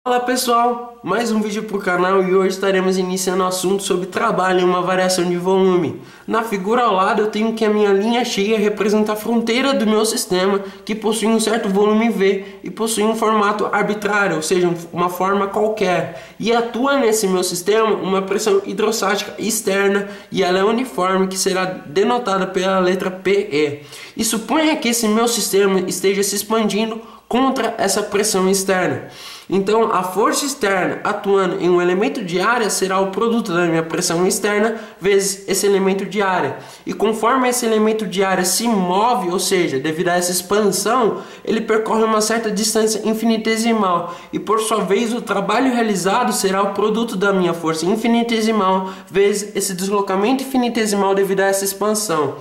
Olá pessoal, mais um vídeo para o canal e hoje estaremos iniciando o assunto sobre trabalho em uma variação de volume. Na figura ao lado eu tenho que a minha linha cheia representa a fronteira do meu sistema que possui um certo volume V e possui um formato arbitrário, ou seja, uma forma qualquer. E atua nesse meu sistema uma pressão hidrostática externa e ela é uniforme que será denotada pela letra PE. E suponha que esse meu sistema esteja se expandindo contra essa pressão externa. Então, a força externa atuando em um elemento de área será o produto da minha pressão externa vezes esse elemento de área. E conforme esse elemento de área se move, ou seja, devido a essa expansão, ele percorre uma certa distância infinitesimal. E por sua vez, o trabalho realizado será o produto da minha força infinitesimal vezes esse deslocamento infinitesimal devido a essa expansão.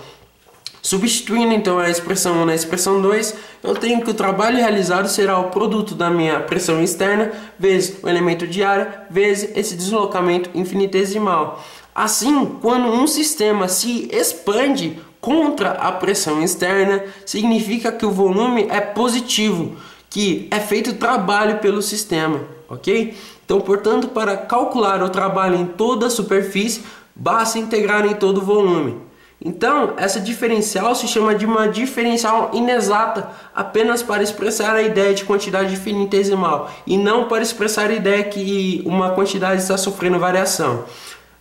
Substituindo então a expressão 1 na expressão 2, eu tenho que o trabalho realizado será o produto da minha pressão externa vezes o elemento de área vezes esse deslocamento infinitesimal. Assim, quando um sistema se expande contra a pressão externa, significa que o volume é positivo, que é feito trabalho pelo sistema, ok? Então, portanto, para calcular o trabalho em toda a superfície, basta integrar em todo o volume. Então, essa diferencial se chama de uma diferencial inexata, apenas para expressar a ideia de quantidade infinitesimal e não para expressar a ideia que uma quantidade está sofrendo variação.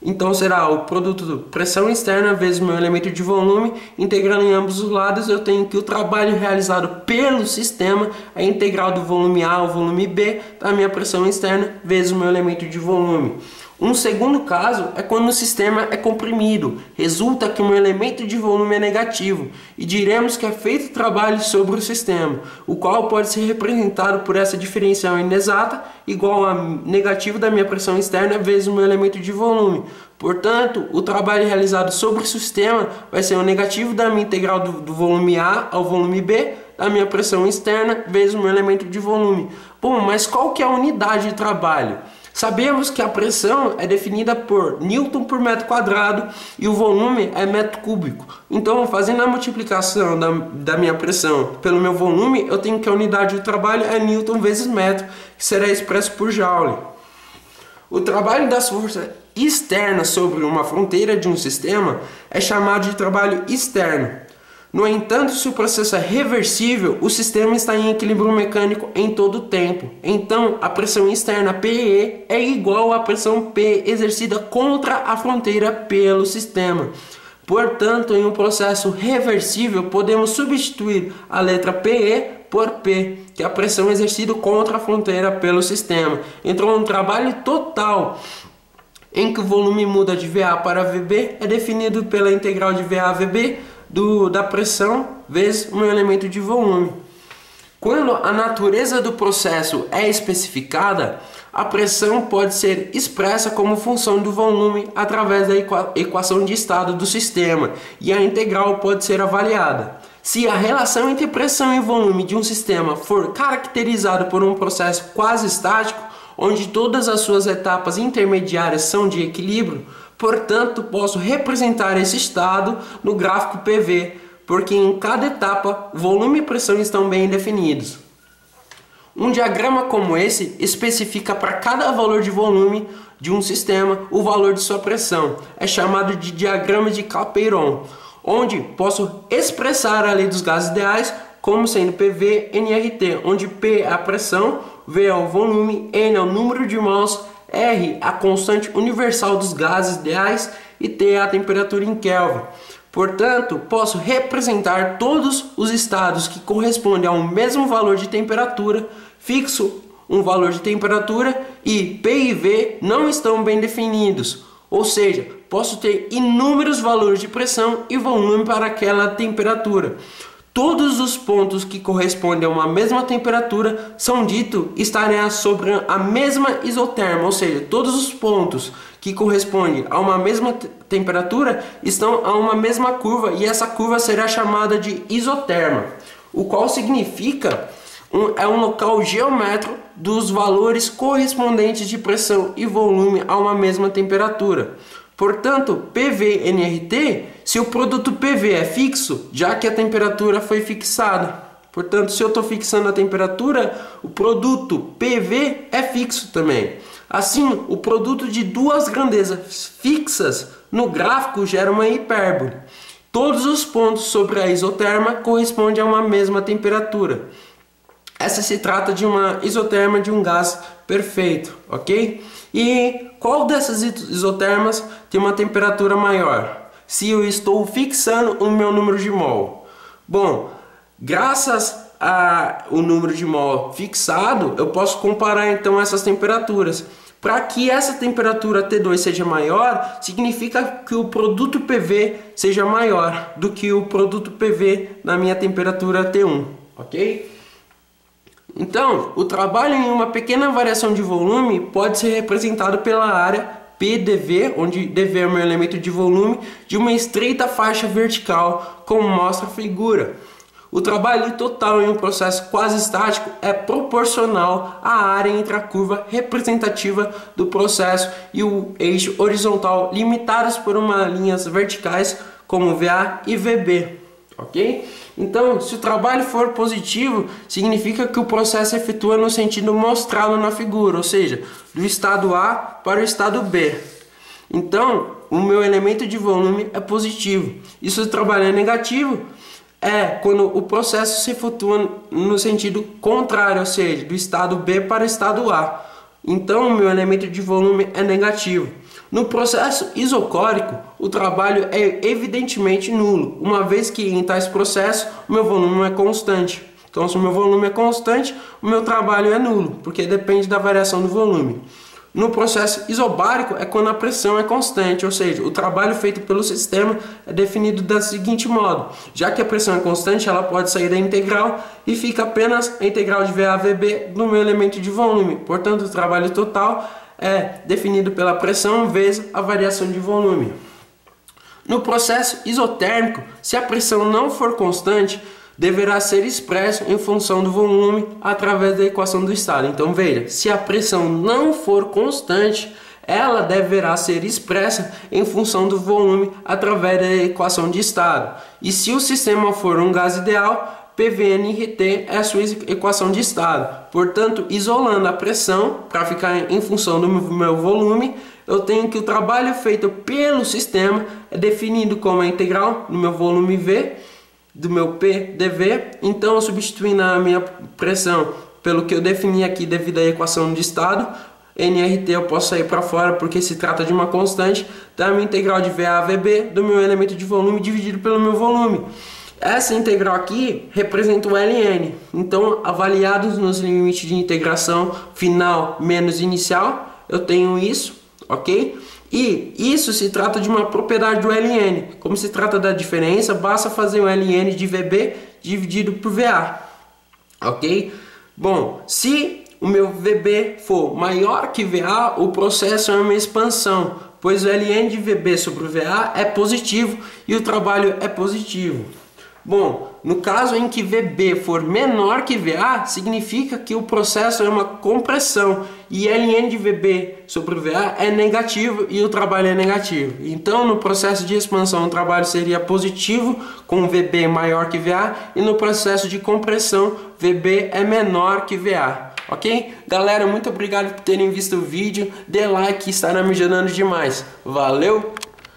Então será o produto de pressão externa vezes o meu elemento de volume, integrando em ambos os lados eu tenho que o trabalho realizado pelo sistema é a integral do volume A ao volume B da minha pressão externa vezes o meu elemento de volume. Um segundo caso é quando o sistema é comprimido, resulta que o meu elemento de volume é negativo e diremos que é feito trabalho sobre o sistema, o qual pode ser representado por essa diferencial inexata igual a negativo da minha pressão externa vezes o meu elemento de volume. Portanto, o trabalho realizado sobre o sistema vai ser o negativo da minha integral do volume A ao volume B da minha pressão externa vezes o meu elemento de volume. Bom, mas qual que é a unidade de trabalho? Sabemos que a pressão é definida por Newton por metro quadrado e o volume é metro cúbico. Então, fazendo a multiplicação da minha pressão pelo meu volume, eu tenho que a unidade de trabalho é Newton vezes metro, que será expresso por Joule. O trabalho das forças externas sobre uma fronteira de um sistema é chamado de trabalho externo. No entanto, se o processo é reversível, o sistema está em equilíbrio mecânico em todo o tempo. Então, a pressão externa PE é igual à pressão P exercida contra a fronteira pelo sistema. Portanto, em um processo reversível, podemos substituir a letra PE por P, que é a pressão exercida contra a fronteira pelo sistema. Então, um trabalho total em que o volume muda de VA para VB é definido pela integral de VA a VB da pressão vezes o meu elemento de volume. Quando a natureza do processo é especificada, a pressão pode ser expressa como função do volume através da equação de estado do sistema e a integral pode ser avaliada. Se a relação entre pressão e volume de um sistema for caracterizada por um processo quase estático, onde todas as suas etapas intermediárias são de equilíbrio, portanto, posso representar esse estado no gráfico PV, porque em cada etapa, volume e pressão estão bem definidos. Um diagrama como esse especifica para cada valor de volume de um sistema o valor de sua pressão. É chamado de diagrama de Clapeyron, onde posso expressar a lei dos gases ideais como sendo PV NRT, onde P é a pressão, V é o volume, N é o número de mols, R, a constante universal dos gases ideais e T é a temperatura em Kelvin. Portanto, posso representar todos os estados que correspondem a um mesmo valor de temperatura, fixo um valor de temperatura e P e V não estão bem definidos. Ou seja, posso ter inúmeros valores de pressão e volume para aquela temperatura. Todos os pontos que correspondem a uma mesma temperatura são ditos estarem sobre a mesma isoterma, ou seja, todos os pontos que correspondem a uma mesma temperatura estão a uma mesma curva e essa curva será chamada de isoterma, o qual significa é um local geométrico dos valores correspondentes de pressão e volume a uma mesma temperatura. Portanto, PV/nRT, se o produto PV é fixo, já que a temperatura foi fixada. Portanto, se eu estou fixando a temperatura, o produto PV é fixo também. Assim, o produto de duas grandezas fixas no gráfico gera uma hipérbole. Todos os pontos sobre a isoterma correspondem a uma mesma temperatura. Essa se trata de uma isoterma de um gás perfeito, ok? E qual dessas isotermas tem uma temperatura maior? Se eu estou fixando o meu número de mol. Bom, graças ao número de mol fixado, eu posso comparar então essas temperaturas. Para que essa temperatura T2 seja maior, significa que o produto PV seja maior do que o produto PV na minha temperatura T1, ok? Então, o trabalho em uma pequena variação de volume pode ser representado pela área PdV, onde dV é o meu elemento de volume, de uma estreita faixa vertical, como mostra a figura. O trabalho total em um processo quase estático é proporcional à área entre a curva representativa do processo e o eixo horizontal, limitadas por linhas verticais como VA e VB, ok? Então, se o trabalho for positivo, significa que o processo efetua no sentido mostrado na figura, ou seja, do estado A para o estado B. Então, o meu elemento de volume é positivo. E se o trabalho é negativo, é quando o processo se efetua no sentido contrário, ou seja, do estado B para o estado A. Então, o meu elemento de volume é negativo. No processo isocórico, o trabalho é evidentemente nulo, uma vez que em tais processos o meu volume é constante. Então, se o meu volume é constante, o meu trabalho é nulo, porque depende da variação do volume. No processo isobárico é quando a pressão é constante, ou seja, o trabalho feito pelo sistema é definido da seguinte modo: já que a pressão é constante, ela pode sair da integral e fica apenas a integral de VA/VB do meu elemento de volume. Portanto, o trabalho total é definido pela pressão vezes a variação de volume. No processo isotérmico, se a pressão não for constante, deverá ser expresso em função do volume através da equação do estado. Então veja, se a pressão não for constante, ela deverá ser expressa em função do volume através da equação de estado. E se o sistema for um gás ideal, PVNRT é a sua equação de estado. Portanto, isolando a pressão para ficar em função do meu volume, eu tenho que o trabalho feito pelo sistema é definido como a integral do meu volume V, do meu PdV. Então, substituindo a minha pressão pelo que eu defini aqui devido à equação de estado, nRT eu posso sair para fora porque se trata de uma constante, então a minha integral de VA/VB do meu elemento de volume dividido pelo meu volume. Essa integral aqui representa o ln, então avaliados nos limites de integração final menos inicial, eu tenho isso, ok? E isso se trata de uma propriedade do ln. Como se trata da diferença, basta fazer o ln de VB dividido por VA, ok? Bom, se o meu VB for maior que VA, o processo é uma expansão, pois o ln de VB sobre o VA é positivo e o trabalho é positivo. Bom, no caso em que VB for menor que VA, significa que o processo é uma compressão e ln de VB sobre o VA é negativo e o trabalho é negativo. Então, no processo de expansão, o trabalho seria positivo com VB maior que VA e no processo de compressão, VB é menor que VA. Ok? Galera, muito obrigado por terem visto o vídeo. Dê like, estará me ajudando demais. Valeu!